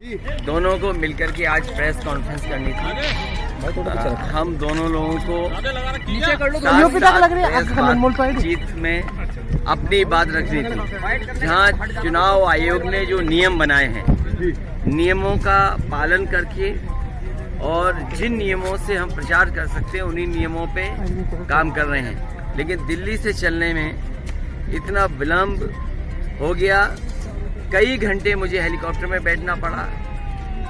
दोनों को मिलकर के आज प्रेस कॉन्फ्रेंस करनी थी। हम दोनों लोगों को जीत में अपनी बात रखनी थी। जहां चुनाव आयोग ने जो नियम बनाए हैं, नियमों का पालन करके और जिन नियमों से हम प्रचार कर सकते हैं उन्हीं नियमों पे काम कर रहे हैं। लेकिन दिल्ली से चलने में इतना विलम्ब हो गया, कई घंटे मुझे हेलीकॉप्टर में बैठना पड़ा।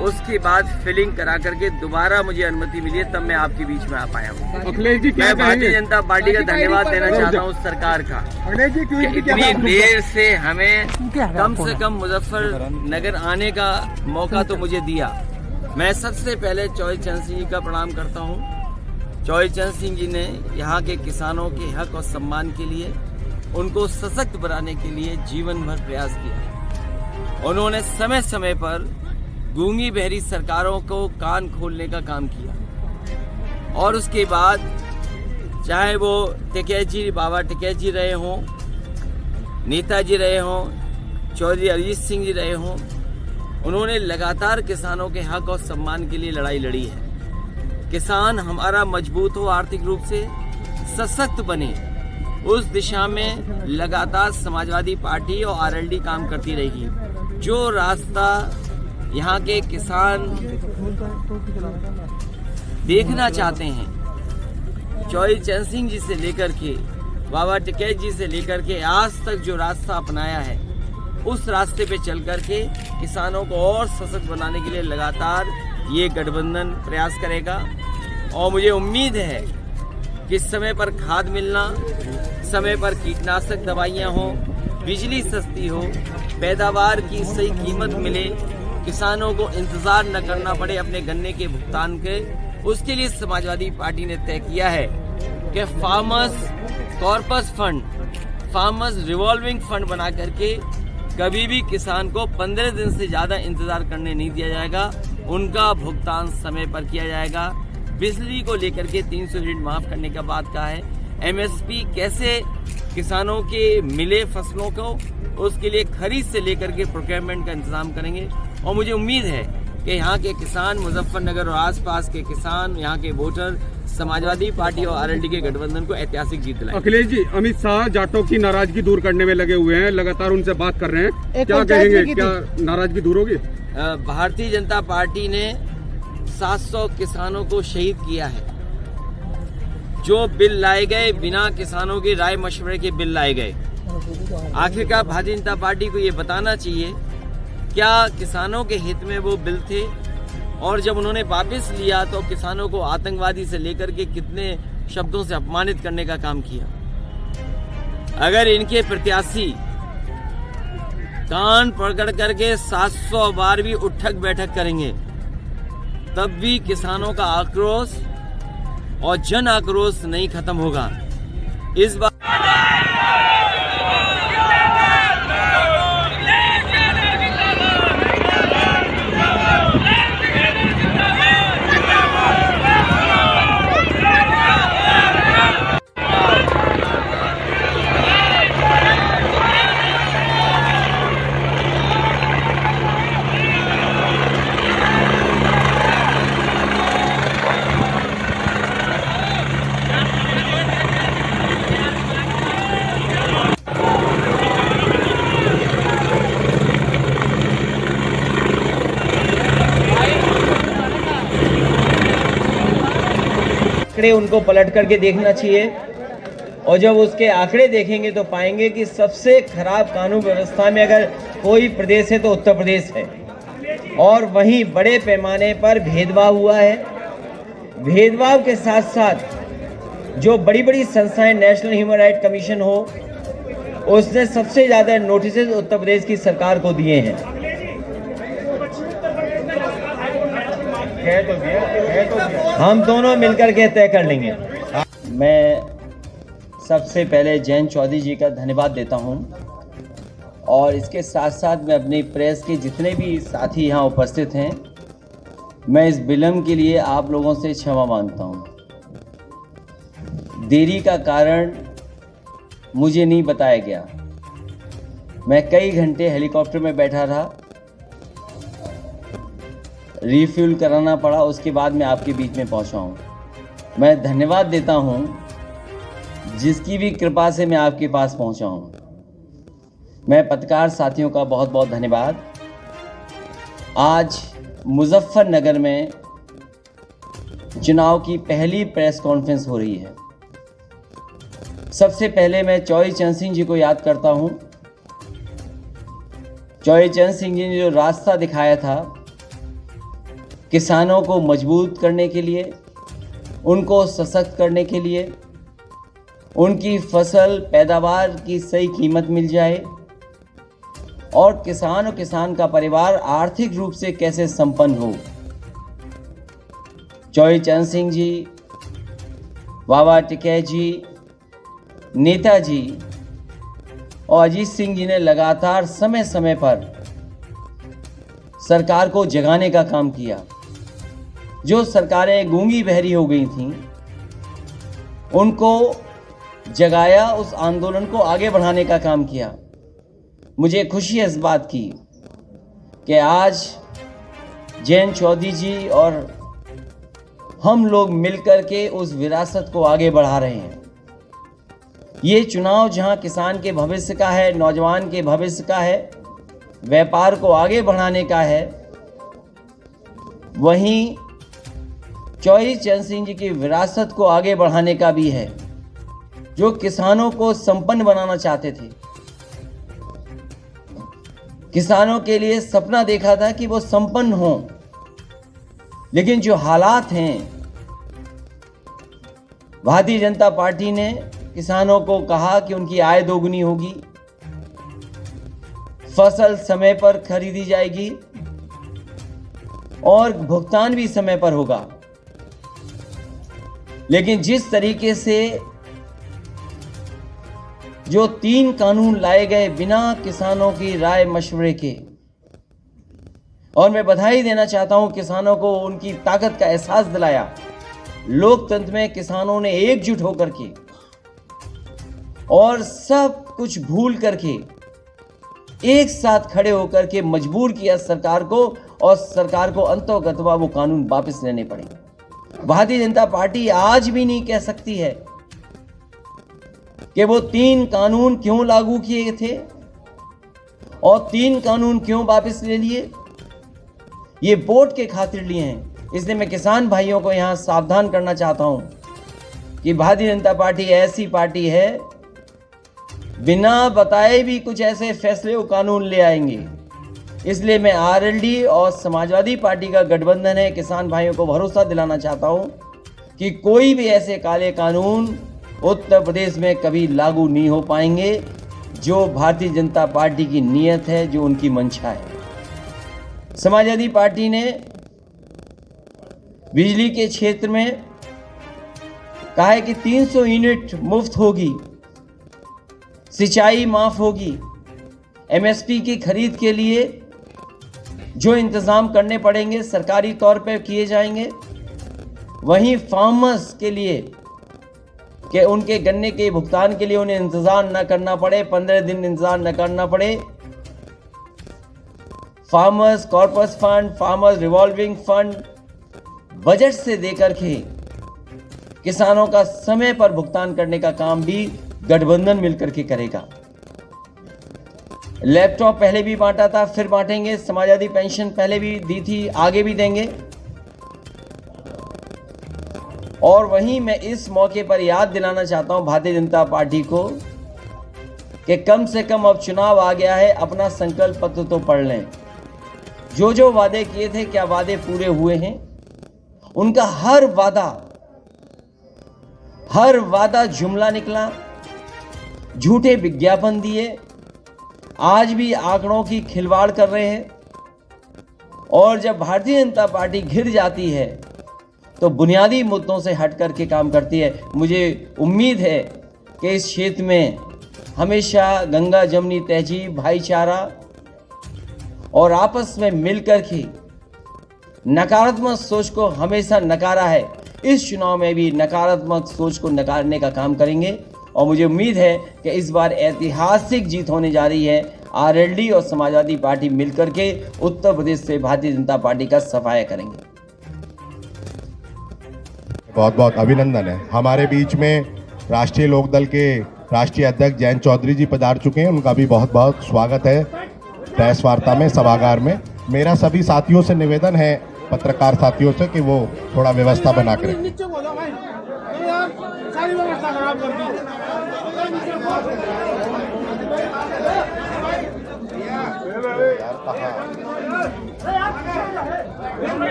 उसके बाद फिलिंग करा करके दोबारा मुझे अनुमति मिली है, तब मैं आपके बीच में आ पाया हूँ। मैं भारतीय जनता पार्टी का धन्यवाद देना चाहता हूँ सरकार का, इतनी देर से हमें कम से कम मुजफ्फरनगर आने का मौका तो मुझे दिया। मैं सबसे पहले चौधरी चरण सिंह जी का प्रणाम करता हूँ। चौधरी चरण सिंह जी ने यहाँ के किसानों के हक और सम्मान के लिए, उनको सशक्त बनाने के लिए जीवन भर प्रयास किया। उन्होंने समय समय पर गूंगी बहरी सरकारों को कान खोलने का काम किया। और उसके बाद चाहे वो टिकैत जी, बाबा टिकैत जी रहे हों, नेताजी रहे हों, चौधरी अरिजीत सिंह जी रहे हों, उन्होंने लगातार किसानों के हक और सम्मान के लिए लड़ाई लड़ी है। किसान हमारा मजबूत हो, आर्थिक रूप से सशक्त बने, उस दिशा में लगातार समाजवादी पार्टी और आरएलडी काम करती रहेगी। जो रास्ता यहाँ के किसान देखना चाहते हैं, चौधरी चरण सिंह जी से लेकर के बाबा टिकैत जी से लेकर के आज तक जो रास्ता अपनाया है, उस रास्ते पे चल करके किसानों को और सशक्त बनाने के लिए लगातार ये गठबंधन प्रयास करेगा। और मुझे उम्मीद है कि समय पर खाद मिलना, समय पर कीटनाशक दवाइयाँ हो, बिजली सस्ती हो, पैदावार की सही कीमत मिले, किसानों को इंतजार न करना पड़े अपने गन्ने के भुगतान के, उसके लिए समाजवादी पार्टी ने तय किया है कि farmers corpus fund, farmers revolving fund बना करके कभी भी किसान को 15 दिन से ज्यादा इंतजार करने नहीं दिया जाएगा। उनका भुगतान समय पर किया जाएगा। बिजली को लेकर के 300 यूनिट माफ करने का बात कहा है। एमएसपी कैसे किसानों के मिले फसलों को, उसके लिए खरीद से लेकर के प्रोक्योरमेंट का इंतजाम करेंगे। और मुझे उम्मीद है कि यहाँ के किसान, मुजफ्फरनगर और आसपास के किसान, यहाँ के वोटर समाजवादी पार्टी और आरएलडी के गठबंधन को ऐतिहासिक जीत दिलाएंगे। अखिलेश जी, अमित शाह जाटों की नाराजगी दूर करने में लगे हुए हैं, लगातार उनसे बात कर रहे हैं, क्या कहेंगे, क्या नाराजगी दूर होगी? भारतीय जनता पार्टी ने 700 किसानों को शहीद किया है। जो बिल लाए गए बिना किसानों के राय मशवरे के बिल लाए गए। आखिरकार भारतीय जनता पार्टी को ये बताना चाहिए क्या किसानों के हित में वो बिल थे, और जब उन्होंने वापस लिया तो किसानों को आतंकवादी से लेकर के कितने शब्दों से अपमानित करने का काम किया। अगर इनके प्रत्याशी कान पकड़ करके 700 बार भी उठक बैठक करेंगे, तब भी किसानों का आक्रोश और जन आक्रोश नहीं खत्म होगा। इस बार आंकड़े उनको पलट करके देखना चाहिए, और जब उसके आंकड़े देखेंगे तो पाएंगे कि सबसे खराब कानून व्यवस्था में अगर कोई प्रदेश है तो उत्तर प्रदेश है। और वहीं बड़े पैमाने पर भेदभाव हुआ है। भेदभाव के साथ साथ जो बड़ी बड़ी संस्थाएं, नेशनल ह्यूमन राइट कमीशन हो, उसने सबसे ज्यादा नोटिस उत्तर प्रदेश की सरकार को दिए हैं। हम दोनों मिलकर के तय कर लेंगे। मैं सबसे पहले जयंत चौधरी जी का धन्यवाद देता हूं, और इसके साथ साथ मैं अपनी प्रेस के जितने भी साथी यहाँ उपस्थित हैं, मैं इस विलम्ब के लिए आप लोगों से क्षमा मांगता हूं। देरी का कारण मुझे नहीं बताया गया। मैं कई घंटे हेलीकॉप्टर में बैठा रहा। रिफ्यूल कराना पड़ा, उसके बाद मैं आपके बीच में पहुंचा हूं। मैं धन्यवाद देता हूं जिसकी भी कृपा से मैं आपके पास पहुंचा हूं। मैं पत्रकार साथियों का बहुत बहुत धन्यवाद। आज मुजफ्फरनगर में चुनाव की पहली प्रेस कॉन्फ्रेंस हो रही है। सबसे पहले मैं चौधरी चरण सिंह जी को याद करता हूं। चौधरी चरण सिंह जी ने जो रास्ता दिखाया था किसानों को मजबूत करने के लिए, उनको सशक्त करने के लिए, उनकी फसल पैदावार की सही कीमत मिल जाए और किसान का परिवार आर्थिक रूप से कैसे संपन्न हो। चौधरी चरण सिंह जी, बाबा टिकैत जी, नेताजी और अजीत सिंह जी ने लगातार समय समय पर सरकार को जगाने का काम किया। जो सरकारें गूंगी बहरी हो गई थीं, उनको जगाया, उस आंदोलन को आगे बढ़ाने का काम किया। मुझे खुशी है इस बात की कि आज जयंत चौधरी जी और हम लोग मिलकर के उस विरासत को आगे बढ़ा रहे हैं। ये चुनाव जहां किसान के भविष्य का है, नौजवान के भविष्य का है, व्यापार को आगे बढ़ाने का है, वहीं चौधरी चरण सिंह जी की विरासत को आगे बढ़ाने का भी है, जो किसानों को संपन्न बनाना चाहते थे। किसानों के लिए सपना देखा था कि वो संपन्न हों, लेकिन जो हालात हैं, भारतीय जनता पार्टी ने किसानों को कहा कि उनकी आय दोगुनी होगी, फसल समय पर खरीदी जाएगी और भुगतान भी समय पर होगा। लेकिन जिस तरीके से जो 3 कानून लाए गए बिना किसानों की राय मशवरे के, और मैं बधाई देना चाहता हूं किसानों को, उनकी ताकत का एहसास दिलाया। लोकतंत्र में किसानों ने एकजुट होकर के और सब कुछ भूल करके एक साथ खड़े होकर के मजबूर किया सरकार को, और सरकार को अंततः वो कानून वापस लेने पड़े। भारतीय जनता पार्टी आज भी नहीं कह सकती है कि वो 3 कानून क्यों लागू किए थे और 3 कानून क्यों वापस ले लिए। ये वोट के खातिर लिए हैं। इसलिए मैं किसान भाइयों को यहां सावधान करना चाहता हूं कि भारतीय जनता पार्टी ऐसी पार्टी है, बिना बताए भी कुछ ऐसे फैसले और कानून ले आएंगे। इसलिए मैं आरएलडी और समाजवादी पार्टी का गठबंधन है, किसान भाइयों को भरोसा दिलाना चाहता हूं कि कोई भी ऐसे काले कानून उत्तर प्रदेश में कभी लागू नहीं हो पाएंगे। जो भारतीय जनता पार्टी की नीयत है, जो उनकी मंशा है। समाजवादी पार्टी ने बिजली के क्षेत्र में कहा है कि 300 यूनिट मुफ्त होगी, सिंचाई माफ होगी, एमएसपी की खरीद के लिए जो इंतजाम करने पड़ेंगे सरकारी तौर पर किए जाएंगे। वहीं फार्मर्स के लिए कि उनके गन्ने के भुगतान के लिए उन्हें इंतजार न करना पड़े, 15 दिन इंतजार न करना पड़े। Farmers corpus fund, farmers revolving fund budget से देकर के किसानों का समय पर भुगतान करने का काम भी गठबंधन मिलकर के करेगा। लैपटॉप पहले भी बांटा था, फिर बांटेंगे। समाजवादी पेंशन पहले भी दी थी, आगे भी देंगे। और वहीं मैं इस मौके पर याद दिलाना चाहता हूं भारतीय जनता पार्टी को कि कम से कम अब चुनाव आ गया है, अपना संकल्प पत्र तो पढ़ लें। जो जो वादे किए थे, क्या वादे पूरे हुए हैं? उनका हर वादा जुमला निकला, झूठे विज्ञापन दिए, आज भी आंकड़ों की खिलवाड़ कर रहे हैं। और जब भारतीय जनता पार्टी घिर जाती है तो बुनियादी मुद्दों से हट करके काम करती है। मुझे उम्मीद है कि इस क्षेत्र में हमेशा गंगा जमनी तहजीब, भाईचारा और आपस में मिलकर के नकारात्मक सोच को हमेशा नकारा है। इस चुनाव में भी नकारात्मक सोच को नकारने का काम करेंगे और मुझे उम्मीद है कि इस बार ऐतिहासिक जीत होने जा रही है। आरएलडी और समाजवादी पार्टी मिलकर के उत्तर प्रदेश से भारतीय जनता पार्टी का सफाया करेंगे। बहुत बहुत अभिनंदन है। हमारे बीच में राष्ट्रीय लोकदल के राष्ट्रीय अध्यक्ष जयंत चौधरी जी पधार चुके हैं, उनका भी बहुत बहुत स्वागत है प्रेस वार्ता में, सभागार में। मेरा सभी साथियों से निवेदन है, पत्रकार साथियों से, कि वो थोड़ा व्यवस्था बना कर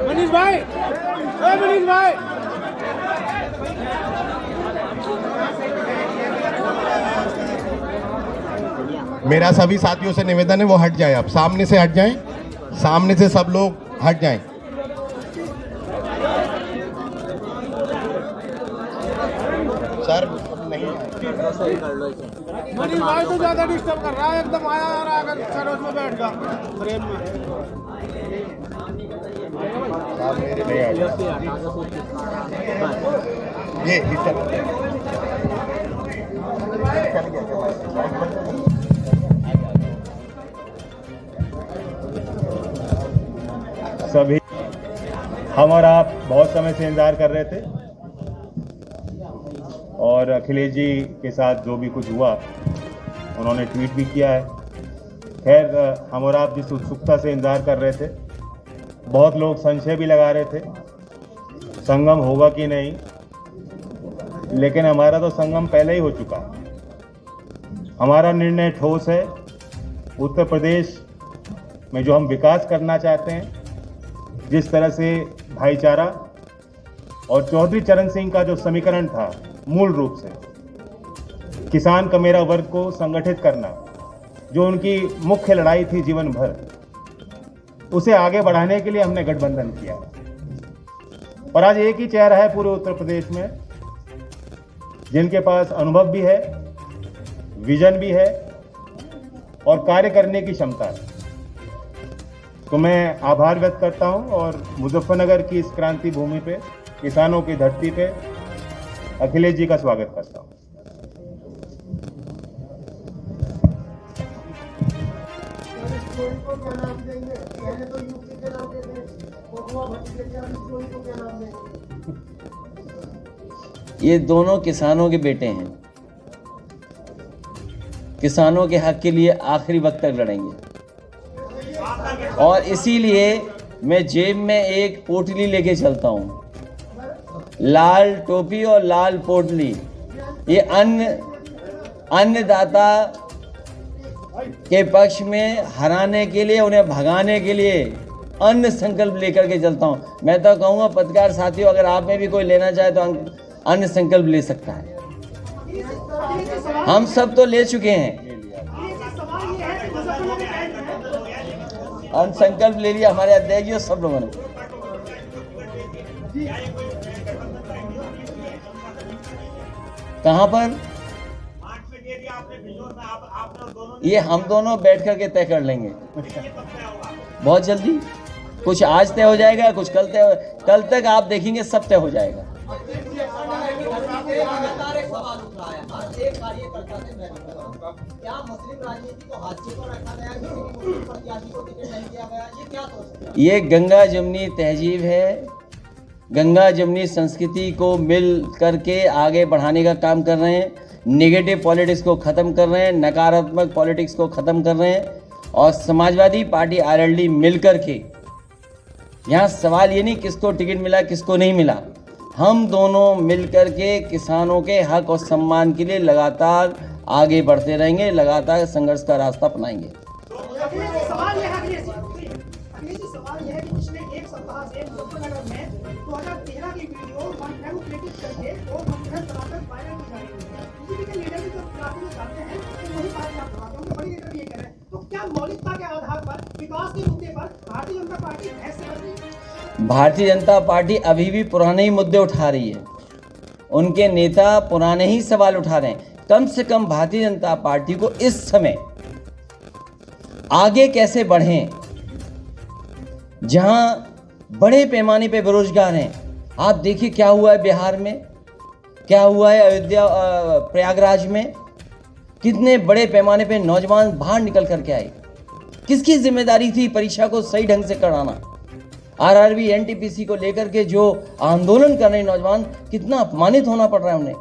मनीष भाई, मनीष भाई, मेरा सभी साथियों से निवेदन है वो हट जाएं, अब सामने से हट जाएं, सामने से सब लोग हट जाएं। सर नहीं, मनीष भाई तो ज्यादा डिस्टर्ब कर रहा है, एकदम आया और आकर सरोज में बैठ गया फ्रेम में। मेरे नहीं आ ये सभी हम और आप बहुत समय से इंतजार कर रहे थे और अखिलेश जी के साथ जो भी कुछ हुआ उन्होंने ट्वीट भी किया है। खैर, हम और आप जिस उत्सुकता से इंतजार कर रहे थे, बहुत लोग संशय भी लगा रहे थे संगम होगा कि नहीं, लेकिन हमारा तो संगम पहले ही हो चुका। हमारा निर्णय ठोस है। उत्तर प्रदेश में जो हम विकास करना चाहते हैं, जिस तरह से भाईचारा और चौधरी चरण सिंह का जो समीकरण था, मूल रूप से किसान का मेरा वर्ग को संगठित करना, जो उनकी मुख्य लड़ाई थी जीवन भर, उसे आगे बढ़ाने के लिए हमने गठबंधन किया। और आज एक ही चेहरा है पूरे उत्तर प्रदेश में जिनके पास अनुभव भी है, विजन भी है और कार्य करने की क्षमता है। तो मैं आभार व्यक्त करता हूं और मुजफ्फरनगर की इस क्रांति भूमि पे, किसानों की धरती पे अखिलेश जी का स्वागत करता हूं। ये दोनों किसानों के बेटे हैं, किसानों के हक के लिए आखिरी वक्त तक लड़ेंगे और इसीलिए मैं जेब में एक पोटली लेके चलता हूँ, लाल टोपी और लाल पोटली। ये अन्नदाता के पक्ष में हराने के लिए, उन्हें भगाने के लिए अन्न संकल्प लेकर के चलता हूँ। मैं तो कहूँगा पत्रकार साथियों, अगर आप में भी कोई लेना चाहे तो अन्न संकल्प ले सकता है। हम सब तो ले चुके हैं, अन्न संकल्प ले लिया हमारे अध्यक्ष जी और सब लोगों ने। कहाँ पर? ये हम दोनों बैठ करके तय कर लेंगे बहुत जल्दी। कुछ आज तय हो जाएगा, कुछ कल तय, कल तक आप देखेंगे सब तय हो जाएगा। ये गंगा जमुनी तहजीब है, गंगा जमुनी संस्कृति को मिल करके आगे बढ़ाने का काम कर रहे हैं। नेगेटिव पॉलिटिक्स को ख़त्म कर रहे हैं, नकारात्मक पॉलिटिक्स को ख़त्म कर रहे हैं। और समाजवादी पार्टी आरएलडी मिल करके, यहाँ सवाल ये नहीं किसको टिकट मिला किसको नहीं मिला, हम दोनों मिलकर के किसानों के हक और सम्मान के लिए लगातार आगे बढ़ते रहेंगे, लगातार संघर्ष का रास्ता अपनाएंगे। सवाल यह है कि पिछले एक सप्ताह से मुजफ्फरनगर में 2013 की वीडियो मैनिपुलेट करके और मंथन चलाकर वायरल की जा रही है। किसी के लीडर भी जो काफी चाहते हैं कि वही पार्टी आप बनाते हैं, बड़ी लीडर ये कह रहे हैं। तो क्या मौलिकता के आधार पर विकास के मुद्दे पर भारतीय जनता पार्टी बहस कर रही है? भारतीय जनता पार्टी अभी भी पुराने ही मुद्दे उठा रही है, उनके नेता पुराने ही सवाल उठा रहे हैं। कम से कम भारतीय जनता पार्टी को इस समय आगे कैसे बढ़ें, जहां बड़े पैमाने पे बेरोजगार हैं। आप देखिए क्या हुआ है बिहार में, क्या हुआ है अयोध्या प्रयागराज में, कितने बड़े पैमाने पे नौजवान बाहर निकल करके आए। किसकी जिम्मेदारी थी परीक्षा को सही ढंग से कराना? आरआरबी एनटीपीसी को लेकर के जो आंदोलन कर रहे नौजवान, कितना अपमानित होना पड़ रहा है उन्हें।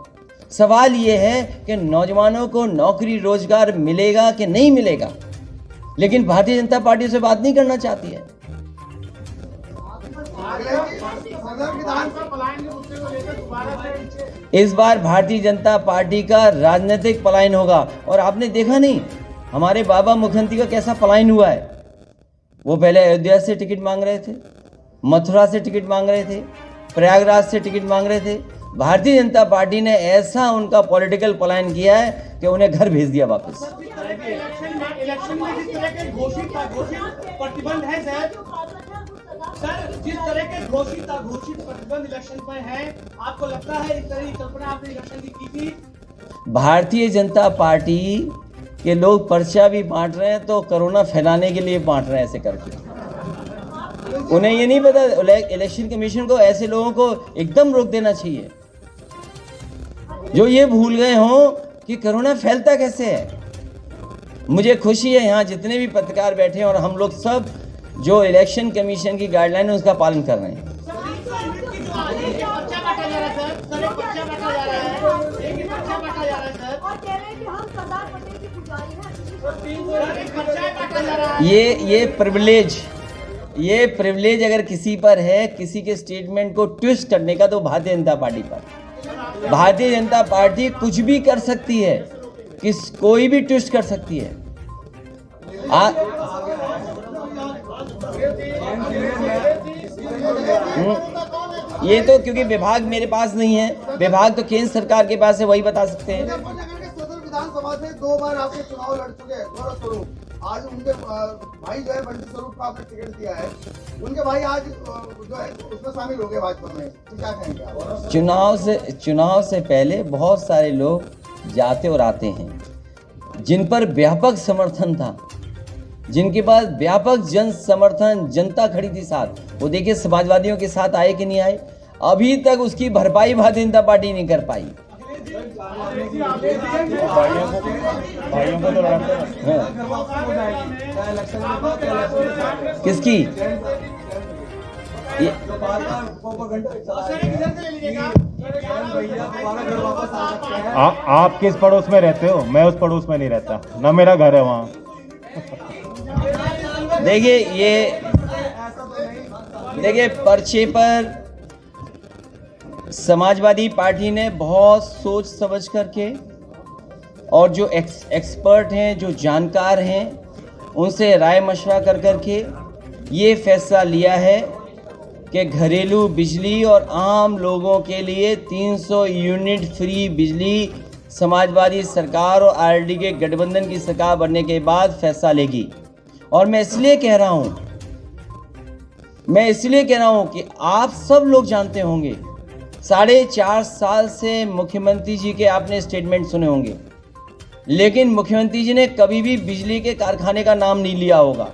सवाल ये है कि नौजवानों को नौकरी रोजगार मिलेगा कि नहीं मिलेगा, लेकिन भारतीय जनता पार्टी से बात नहीं करना चाहती है। इस बार भारतीय जनता पार्टी का राजनीतिक पलायन होगा। और आपने देखा नहीं हमारे बाबा मुख्यमंत्री का कैसा पलायन हुआ है। वो पहले अयोध्या से टिकट मांग रहे थे, मथुरा से टिकट मांग रहे थे, प्रयागराज से टिकट मांग रहे थे। भारतीय जनता पार्टी ने ऐसा उनका पॉलिटिकल पलायन किया है कि उन्हें घर भेज दिया वापस। इलेक्शन में जिस तरह के घोषित प्रतिबंध है सर, जिस तरह के घोषित प्रतिबंध इलेक्शन पर है, आपको लगता है इस तरह की कल्पना आपने इलेक्शन की थी? भारतीय जनता पार्टी के लोग पर्चा भी बांट रहे हैं तो कोरोना फैलाने के लिए बांट रहे हैं ऐसे करके। उन्हें ये नहीं पता इलेक्शन कमीशन को ऐसे लोगों को एकदम रोक देना चाहिए जो ये भूल गए हों कि कोरोना फैलता कैसे है। मुझे खुशी है यहाँ जितने भी पत्रकार बैठे हैं और हम लोग सब जो इलेक्शन कमीशन की गाइडलाइन है उसका पालन कर रहे हैं। ये प्रिविलेज अगर किसी पर है, किसी के स्टेटमेंट को ट्विस्ट करने का, तो भारतीय जनता पार्टी पर। भारतीय जनता पार्टी कुछ भी कर सकती है, कोई भी ट्विस्ट कर सकती है। ये तो क्योंकि विभाग मेरे पास नहीं है, विभाग तो केंद्र सरकार के पास है, वही बता सकते हैं। विधानसभा से 2 बार आपके चुनाव लड़ चुके हैं गौरव स्वरूप। आज उनके भाई जो है बंटी स्वरूप को आपने टिकट दिया है, उनके भाई आज जो है उसमें शामिल हो गए भाजपा में, तो क्या कहेंगे आप? चुनाव से पहले बहुत सारे लोग जाते और आते हैं जिन पर व्यापक समर्थन था, जिनके पास व्यापक जन समर्थन, जनता खड़ी थी साथ। वो देखिए समाजवादियों के साथ आए कि नहीं आए, अभी तक उसकी भरपाई भारतीय जनता पार्टी नहीं कर पाई। भाइयों को तो लड़ाते हैं। किसकी? आप किस पड़ोस में रहते हो? मैं उस पड़ोस में नहीं रहता, ना मेरा घर है वहाँ। देखिए पर्चे पर समाजवादी पार्टी ने बहुत सोच समझ करके और जो एक्सपर्ट हैं, जो जानकार हैं, उनसे राय मशवरा कर करके ये फैसला लिया है कि घरेलू बिजली और आम लोगों के लिए 300 यूनिट फ्री बिजली समाजवादी सरकार और आरएलडी के गठबंधन की सरकार बनने के बाद फैसला लेगी। और मैं इसलिए कह रहा हूं कि आप सब लोग जानते होंगे 4.5 साल से मुख्यमंत्री जी के आपने स्टेटमेंट सुने होंगे, लेकिन मुख्यमंत्री जी ने कभी भी बिजली के कारखाने का नाम नहीं लिया होगा।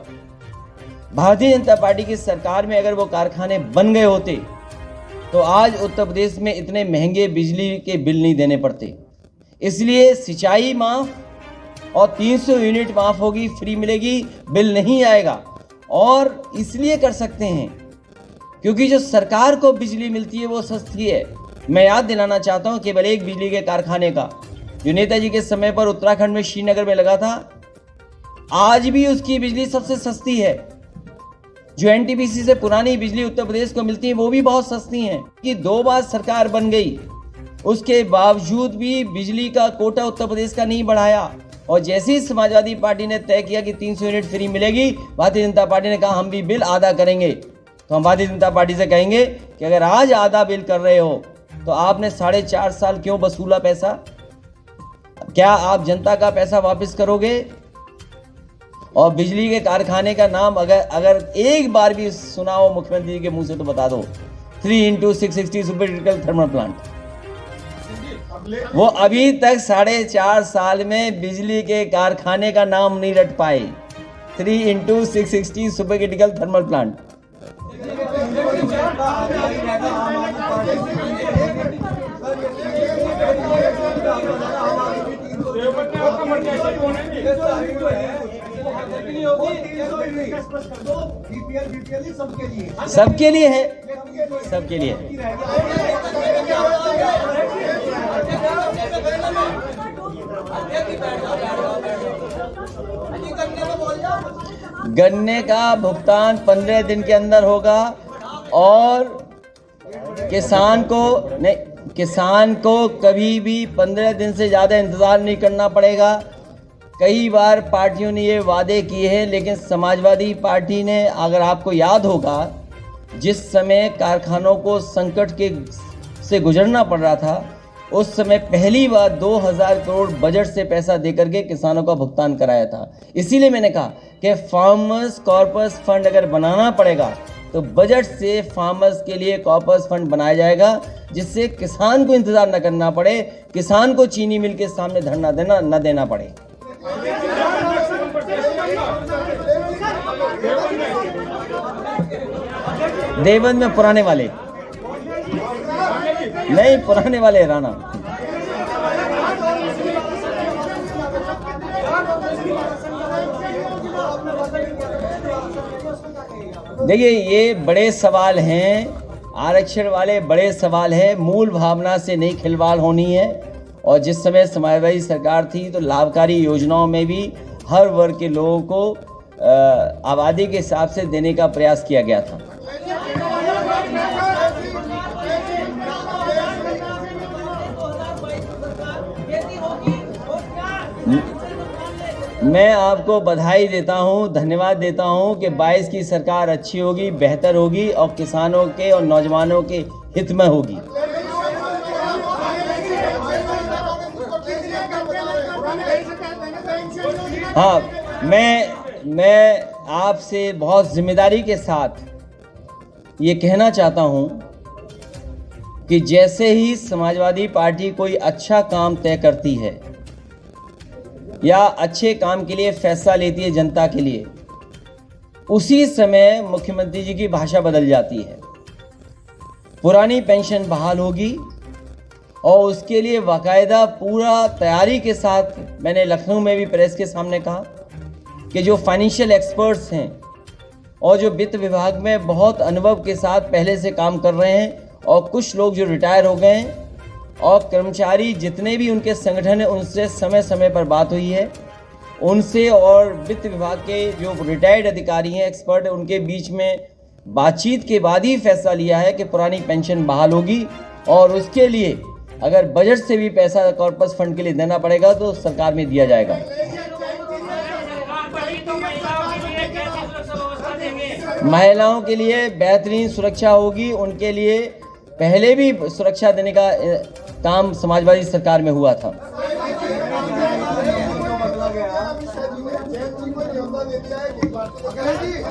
भारतीय जनता पार्टी की सरकार में अगर वो कारखाने बन गए होते तो आज उत्तर प्रदेश में इतने महंगे बिजली के बिल नहीं देने पड़ते। इसलिए सिंचाई माफ और 300 यूनिट माफ होगी, फ्री मिलेगी, बिल नहीं आएगा। और इसलिए कर सकते हैं क्योंकि जो सरकार को बिजली मिलती है वो सस्ती है। मैं याद दिलाना चाहता हूं केवल एक बिजली के कारखाने का जो नेताजी के समय पर उत्तराखंड में श्रीनगर में लगा था, आज भी उसकी बिजली सबसे सस्ती है। जो एनटीपीसी से पुरानी बिजली उत्तर प्रदेश को मिलती है वो भी बहुत सस्ती हैं। कि 2 बार सरकार बन गई, उसके बावजूद भी बिजली का कोटा उत्तर प्रदेश का नहीं बढ़ाया। और जैसे ही समाजवादी पार्टी ने तय किया कि 300 यूनिट फ्री मिलेगी, भारतीय जनता पार्टी ने कहा हम भी बिल आधा करेंगे। तो हम भारतीय जनता पार्टी से कहेंगे कि अगर आज आधा बिल कर रहे हो तो आपने 4.5 साल क्यों वसूला पैसा? क्या आप जनता का पैसा वापस करोगे? और बिजली के कारखाने का नाम अगर एक बार भी सुना हो मुख्यमंत्री जी के मुंह से तो बता दो, 3x660 super critical thermal plant. वो अभी तक 4.5 साल में बिजली के कारखाने का नाम नहीं रट पाए। 3x660 super critical thermal plant. सबके लिए है, सबके लिए है। गन्ने का भुगतान 15 दिन के अंदर होगा और किसान को कभी भी 15 दिन से ज़्यादा इंतज़ार नहीं करना पड़ेगा। कई बार पार्टियों ने ये वादे किए हैं, लेकिन समाजवादी पार्टी ने, अगर आपको याद होगा, जिस समय कारखानों को संकट से गुजरना पड़ रहा था, उस समय पहली बार 2000 करोड़ बजट से पैसा देकर के किसानों का भुगतान कराया था। इसीलिए मैंने कहा कि फार्मर्स कॉर्पस फंड अगर बनाना पड़ेगा तो बजट से फार्मर्स के लिए कॉर्पस फंड बनाया जाएगा, जिससे किसान को इंतजार न करना पड़े, किसान को चीनी मिल के सामने धरना न देना पड़े। देवबंद में पुराने वाले नहीं, पुराने वाले राणा। देखिए, ये बड़े सवाल हैं, आरक्षण वाले बड़े सवाल हैं। मूल भावना से नहीं खिलवाड़ होनी है। और जिस समय समाजवादी सरकार थी तो लाभकारी योजनाओं में भी हर वर्ग के लोगों को आबादी के हिसाब से देने का प्रयास किया गया था। मैं आपको बधाई देता हूं, धन्यवाद देता हूं कि 22 की सरकार अच्छी होगी, बेहतर होगी और किसानों के और नौजवानों के हित में होगी। हाँ, मैं आपसे बहुत जिम्मेदारी के साथ ये कहना चाहता हूं कि जैसे ही समाजवादी पार्टी कोई अच्छा काम तय करती है या अच्छे काम के लिए फैसला लेती है जनता के लिए, उसी समय मुख्यमंत्री जी की भाषा बदल जाती है। पुरानी पेंशन बहाल होगी और उसके लिए बाकायदा पूरा तैयारी के साथ, मैंने लखनऊ में भी प्रेस के सामने कहा कि जो फाइनेंशियल एक्सपर्ट्स हैं और जो वित्त विभाग में बहुत अनुभव के साथ पहले से काम कर रहे हैं और कुछ लोग जो रिटायर हो गए हैं और कर्मचारी जितने भी उनके संगठन हैं, उनसे समय समय पर बात हुई है, उनसे और वित्त विभाग के जो रिटायर्ड अधिकारी हैं, एक्सपर्ट हैं, उनके बीच में बातचीत के बाद ही फैसला लिया है कि पुरानी पेंशन बहाल होगी और उसके लिए अगर बजट से भी पैसा कॉर्पस फंड के लिए देना पड़ेगा तो सरकार में दिया जाएगा। महिलाओं के लिए बेहतरीन सुरक्षा होगी, उनके लिए पहले भी सुरक्षा देने का काम समाजवादी सरकार में हुआ था।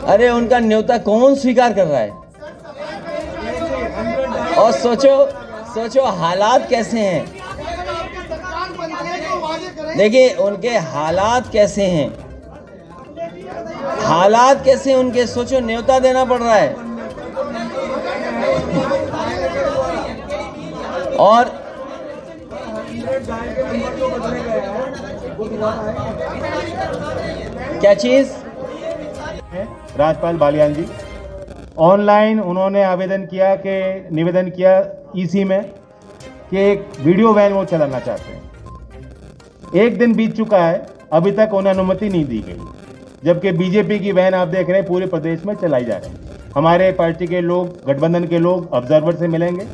अरे उनका न्योता कौन स्वीकार कर रहा है? और सोचो हालात कैसे हैं। देखिए उनके हालात कैसे हैं, हालात कैसे उनके, सोचो न्योता देना पड़ रहा है। और क्या चीज? राजपाल बालियान जी ऑनलाइन उन्होंने निवेदन किया ईसी में कि एक वीडियो वैन वो चलाना चाहते हैं। एक दिन बीत चुका है, अभी तक उन्हें अनुमति नहीं दी गई, जबकि बीजेपी की वैन आप देख रहे हैं पूरे प्रदेश में चलाई जा रही है। हमारे पार्टी के लोग, गठबंधन के लोग ऑब्जर्वर से मिलेंगे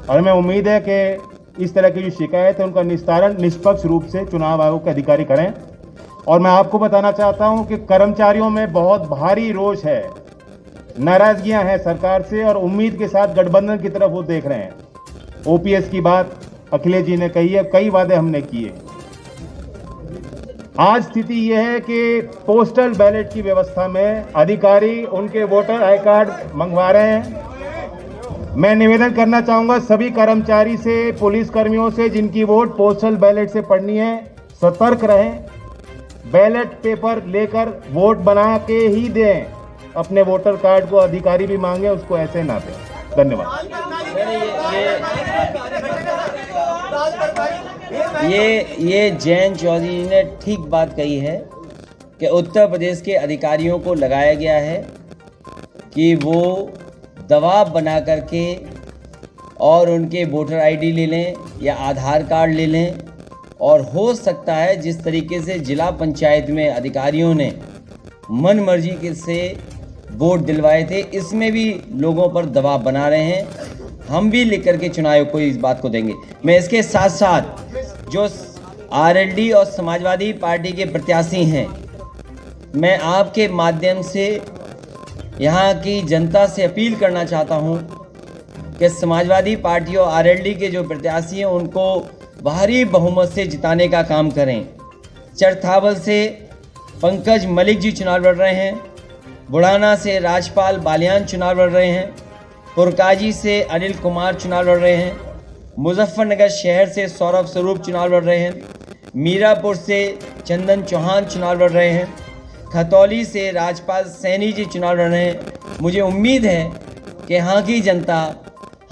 और हमें उम्मीद है कि इस तरह की जो शिकायत है उनका निस्तारण निष्पक्ष रूप से चुनाव आयोग के अधिकारी करें। और मैं आपको बताना चाहता हूं कि कर्मचारियों में बहुत भारी रोष है, नाराजगियां हैं सरकार से और उम्मीद के साथ गठबंधन की तरफ वो देख रहे हैं। ओपीएस की बात अखिलेश जी ने कही है, कई वादे हमने किए। आज स्थिति यह है कि पोस्टल बैलेट की व्यवस्था में अधिकारी उनके वोटर आई कार्ड मंगवा रहे हैं। मैं निवेदन करना चाहूंगा सभी कर्मचारी से, पुलिस कर्मियों से जिनकी वोट पोस्टल बैलेट से पड़नी है, सतर्क रहें। बैलेट पेपर लेकर वोट बना के ही दें, अपने वोटर कार्ड को अधिकारी भी मांगे उसको ऐसे ना दें। धन्यवाद। ये जयंत चौधरी ने ठीक बात कही है कि उत्तर प्रदेश के अधिकारियों को लगाया गया है कि वो दबाव बना करके और उनके वोटर आईडी ले लें या आधार कार्ड ले लें, और हो सकता है जिस तरीके से जिला पंचायत में अधिकारियों ने मन मर्जी से वोट दिलवाए थे, इसमें भी लोगों पर दबाव बना रहे हैं। हम भी लिख करके चुनाव आयोग को इस बात को देंगे। मैं इसके साथ साथ जो आरएलडी और समाजवादी पार्टी के प्रत्याशी हैं, मैं आपके माध्यम से यहाँ की जनता से अपील करना चाहता हूँ कि समाजवादी पार्टी और आरएलडी के जो प्रत्याशी हैं उनको भारी बहुमत से जिताने का काम करें। चरथावल से पंकज मलिक जी चुनाव लड़ रहे हैं, बुढ़ाना से राजपाल बालियान चुनाव लड़ रहे हैं, पुरकाजी से अनिल कुमार चुनाव लड़ रहे हैं, मुजफ्फरनगर शहर से सौरभ स्वरूप चुनाव लड़ रहे हैं, मीरापुर से चंदन चौहान चुनाव लड़ रहे हैं, खतौली से राजपाल सैनी जी चुनाव लड़ रहे हैं। मुझे उम्मीद है कि यहाँ की जनता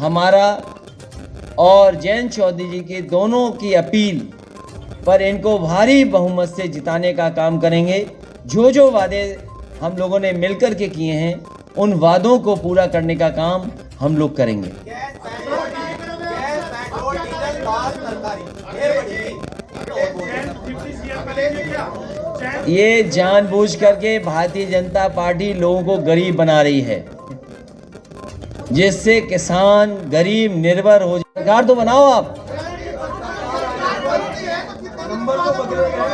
हमारा और जयंत चौधरी जी के दोनों की अपील पर इनको भारी बहुमत से जिताने का काम करेंगे। जो जो वादे हम लोगों ने मिलकर के किए हैं उन वादों को पूरा करने का काम हम लोग करेंगे। ये जानबूझ करके भारतीय जनता पार्टी लोगों को गरीब बना रही है, जिससे किसान गरीब निर्भर हो जाए। सरकार तो बनाओ आप।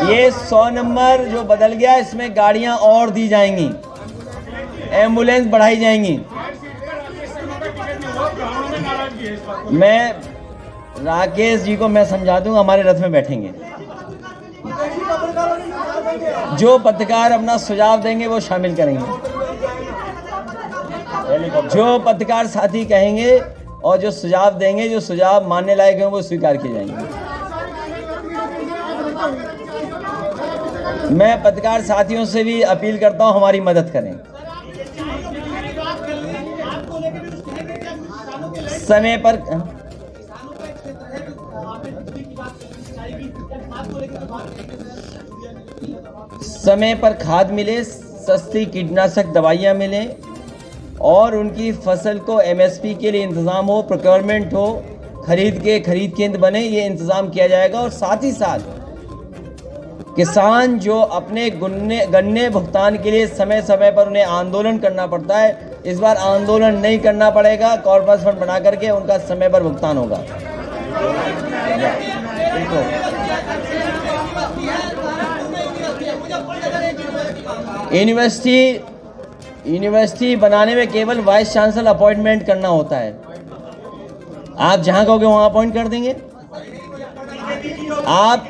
ये 100 नंबर जो बदल गया, इसमें गाड़ियां और दी जाएंगी, एम्बुलेंस बढ़ाई जाएंगी। मैं राकेश जी को मैं समझा दूंगा, हमारे रथ में बैठेंगे। जो पत्रकार अपना सुझाव देंगे वो शामिल करेंगे, जो पत्रकार साथी कहेंगे और जो सुझाव देंगे, जो सुझाव मानने लायक हैं वो स्वीकार किए जाएंगे। मैं पत्रकार साथियों से भी अपील करता हूं, हमारी मदद करें। समय पर खाद मिले, सस्ती कीटनाशक दवाइयाँ मिलें और उनकी फसल को एमएसपी के लिए इंतज़ाम हो, प्रोक्योरमेंट हो, खरीद केंद्र बने, ये इंतज़ाम किया जाएगा। और साथ ही साथ किसान जो अपने गन्ने भुगतान के लिए समय समय पर उन्हें आंदोलन करना पड़ता है, इस बार आंदोलन नहीं करना पड़ेगा। कॉर्पस फंड बना करके उनका समय पर भुगतान होगा। यूनिवर्सिटी बनाने में केवल वाइस चांसलर अपॉइंटमेंट करना होता है। आप जहां कहोगे वहां अपॉइंट कर देंगे। आप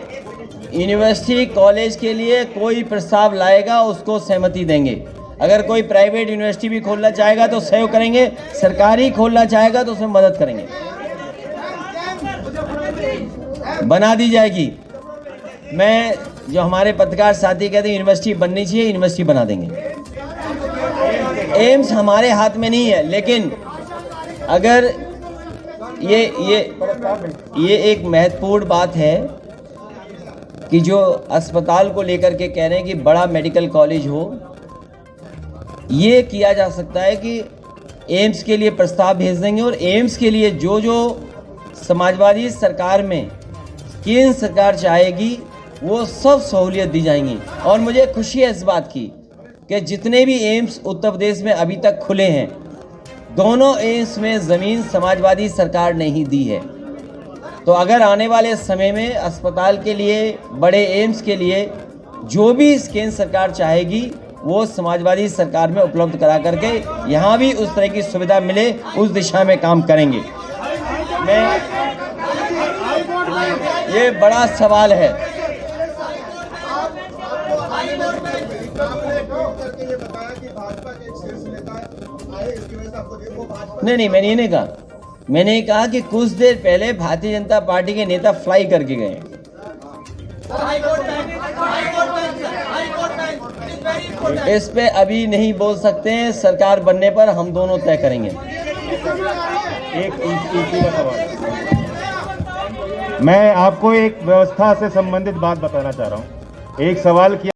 यूनिवर्सिटी कॉलेज के लिए कोई प्रस्ताव लाएगा, उसको सहमति देंगे। अगर कोई प्राइवेट यूनिवर्सिटी भी खोलना चाहेगा तो सहयोग करेंगे, सरकारी खोलना चाहेगा तो उसमें मदद करेंगे, बना दी जाएगी। मैं जो हमारे पत्रकार साथी कहते हैं यूनिवर्सिटी बननी चाहिए, यूनिवर्सिटी बना देंगे। एम्स हमारे हाथ में नहीं है, लेकिन अगर ये एक महत्वपूर्ण बात है कि जो अस्पताल को लेकर के कह रहे हैं कि बड़ा मेडिकल कॉलेज हो, ये किया जा सकता है कि एम्स के लिए प्रस्ताव भेज देंगे और एम्स के लिए जो जो समाजवादी सरकार में केंद्र सरकार चाहेगी वो सब सहूलियत दी जाएंगी। और मुझे खुशी है इस बात की कि जितने भी एम्स उत्तर प्रदेश में अभी तक खुले हैं, दोनों एम्स में ज़मीन समाजवादी सरकार ने ही दी है। तो अगर आने वाले समय में अस्पताल के लिए, बड़े एम्स के लिए जो भी केंद्र सरकार चाहेगी वो समाजवादी सरकार में उपलब्ध करा करके यहाँ भी उस तरह की सुविधा मिले, उस दिशा में काम करेंगे। ये बड़ा सवाल है। नहीं, मैंने ये नहीं कहा। मैंने कहा कि कुछ देर पहले भारतीय जनता पार्टी के नेता फ्लाई करके गए। इस पे अभी नहीं बोल सकते हैं, सरकार बनने पर हम दोनों तय करेंगे। एक सवाल, मैं आपको एक व्यवस्था से संबंधित बात बताना चाह रहा हूँ। एक सवाल किया